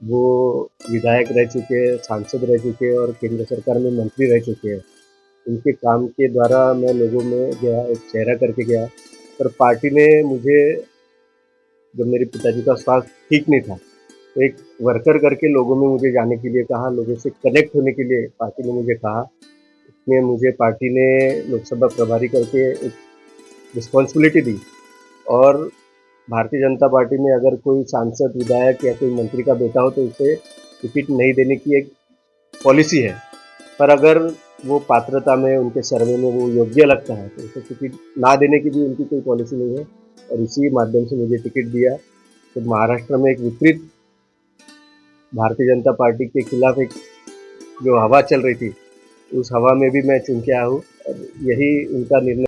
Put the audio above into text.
वो विधायक रह चुके हैं, सांसद रह चुके हैं और केंद्र सरकार में मंत्री रह चुके हैं। उनके काम के द्वारा मैं लोगों में गया, एक चेहरा करके गया, पर पार्टी ने मुझे, जब मेरे पिताजी का स्वास्थ्य ठीक नहीं था, तो एक वर्कर करके लोगों में मुझे जाने के लिए कहा, लोगों से कनेक्ट होने के लिए पार्टी ने मुझे कहा। इसमें मुझे पार्टी ने लोकसभा प्रभारी करके एक रिस्पॉन्सिबिलिटी दी और भारतीय जनता पार्टी में अगर कोई सांसद, विधायक या कोई मंत्री का बेटा हो तो उसे टिकट नहीं देने की एक पॉलिसी है। पर अगर वो पात्रता में, उनके सर्वे में वो योग्य लगता है तो उसे टिकट ना देने की भी उनकी कोई पॉलिसी नहीं है और इसी माध्यम से मुझे टिकट दिया। तो महाराष्ट्र में एक विपरीत भारतीय जनता पार्टी के खिलाफ एक जो हवा चल रही थी, उस हवा में भी मैं चुन के आया हूँ और यही उनका निर्णय